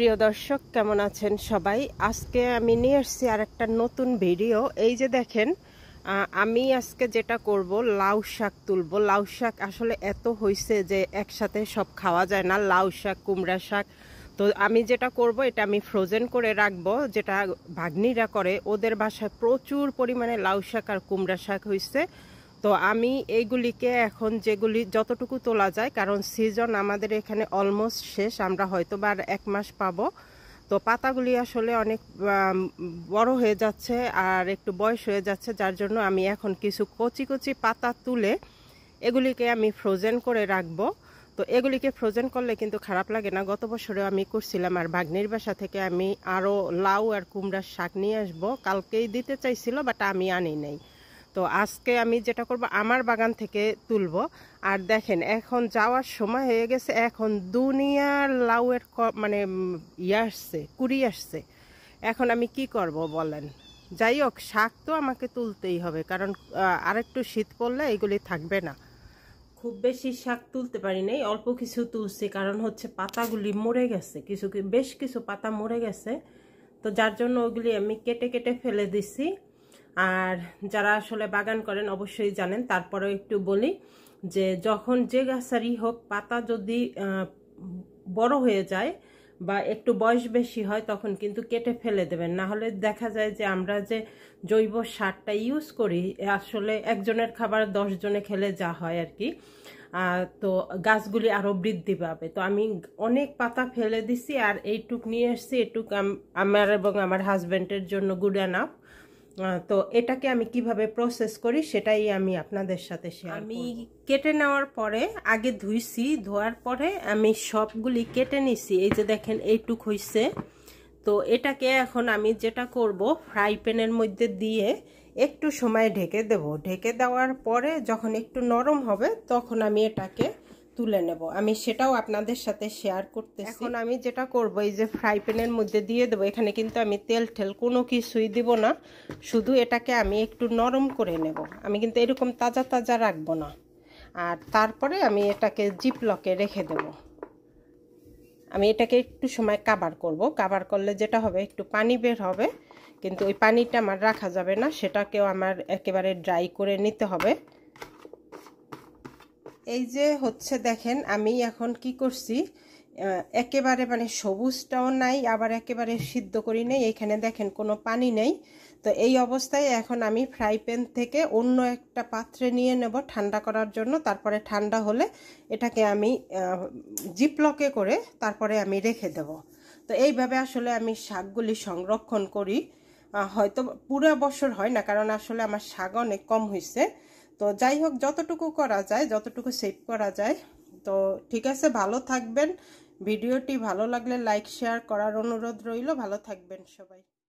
প্রিয় দর্শক, কেমন আছেন সবাই? আজকে আমি নিয়ে এসেছি আর একটা নতুন ভিডিও। এই যে দেখেন, আমি আজকে যেটা করব, লাউ শাক তুলব। লাউ শাক আসলে এত হয়েছে যে একসাথে সব খাওয়া যায় না, লাউ শাক, কুমড়া শাক। তো আমি যেটা করব, এটা আমি ফ্রোজেন করে রাখবো, যেটা ভাগ্নিরা করে। ওদের বাসায় প্রচুর পরিমাণে লাউ শাক আর কুমড়া শাক হয়েছে। তো আমি এইগুলিকে এখন যেগুলি যতটুকু তোলা যায়, কারণ সিজন আমাদের এখানে অলমোস্ট শেষ, আমরা হয়তো বা আর 1 মাস পাবো। তো পাতাগুলি আসলে অনেক বড় হয়ে যাচ্ছে আর একটু বয়স হয়ে যাচ্ছে, যার জন্য আমি এখন কিছু কচি কচি পাতা তুলে এগুলিকে আমি ফ্রোজেন করে রাখবো। তো এগুলিকে ফ্রোজেন করলে কিন্তু খারাপ লাগে না। গত বছরে আমি করছিলাম, আর ভাগ্নির বাসা থেকে আমি আরও লাউ আর কুমড়ার শাক নিয়ে আসবো। কালকেই দিতে চাইছিল, বাট আমি আনি নাই। তো আজকে আমি যেটা করব, আমার বাগান থেকে তুলবো। আর দেখেন, এখন যাওয়ার সময় হয়ে গেছে, এখন দুনিয়ার লাউয়ের মানে আসছে, কুড়ি আসছে। এখন আমি কি করব বলেন? যাই হোক, শাক তো আমাকে তুলতেই হবে, কারণ আরেকটু শীত পড়লে এগুলি থাকবে না। খুব বেশি শাক তুলতে পারি নাই, অল্প কিছু তুলছি, কারণ হচ্ছে পাতাগুলি মরে গেছে, বেশ কিছু পাতা মরে গেছে। তো যার জন্য ওগুলি আমি কেটে কেটে ফেলে দিছি। আর যারা আসলে বাগান করেন অবশ্যই জানেন, তারপরেও একটু বলি যে যখন যে গাছারই হোক, পাতা যদি বড় হয়ে যায় বা একটু বয়স বেশি হয়, তখন কিন্তু কেটে ফেলে দেবেন। না হলে দেখা যায় যে আমরা যে জৈব সারটা ইউজ করি, আসলে একজনের খাবার 10 জনে খেলে যা হয় আর কি। তো গাছগুলি আরো বৃদ্ধি পাবে। তো আমি অনেক পাতা ফেলে দিছি, আর এইটুক নিয়ে এসছি। এটুক আমার এবং আমার হাজবেন্ডের জন্য গুড এনাফ। তো এটাকে আমি কিভাবে প্রসেস করি সেটাই আমি আপনাদের সাথে শেয়ার করব। আমি কেটে নেওয়ার পরে, আগে ধুইছি, ধোয়ার পরে আমি সবগুলি কেটে নিছি। এই যে দেখেন, এইটুক হইছে। তো এটাকে এখন আমি যেটা করব, ফ্রাই প্যানের মধ্যে দিয়ে একটু সময় ঢেকে দেব। ঢেকে দেওয়ার পরে যখন একটু নরম হবে, তখন আমি এটাকে তুলে নেব। আমি সেটাও আপনাদের সাথে শেয়ার করতেছি। এখন আমি যেটা করব, এই যে ফ্রাই প্যানের মধ্যে দিয়ে দেবো। এখানে কিন্তু আমি তেল ঠেল কোনো কিছুই দিব না, শুধু এটাকে আমি একটু নরম করে নেব। আমি কিন্তু এরকম তাজা তাজা রাখবো না। আর তারপরে আমি এটাকে জিপলকে রেখে দেব। আমি এটাকে একটু সময় কাভার করব। কাভার করলে যেটা হবে, একটু পানি বের হবে, কিন্তু ওই পানিটা আমার রাখা যাবে না, সেটাকেও আমার একেবারে ড্রাই করে নিতে হবে। এই যে হচ্ছে দেখেন, আমি এখন কি করছি, একেবারে মানে সবুজটাও নাই, আবার একেবারে সিদ্ধ করি নেই। এখানে দেখেন কোনো পানি নেই। তো এই অবস্থায় এখন আমি ফ্রাই প্যান থেকে অন্য একটা পাত্রে নিয়ে নেব ঠান্ডা করার জন্য। তারপরে ঠান্ডা হলে এটাকে আমি জিপলকে করে তারপরে আমি রেখে দেব। তো এইভাবে আসলে আমি শাকগুলি সংরক্ষণ করি। হয়তো পুরো বছর হয় না, কারণ আসলে আমার শাক অনেক কম হয়েছে। তো যাই হোক, যতটুকু করা যায়, যতটুকু সেভ করা যায়। তো ঠিক আছে, ভালো থাকবেন। ভিডিওটি ভালো লাগলে লাইক শেয়ার করার অনুরোধ রইল। ভালো থাকবেন সবাই।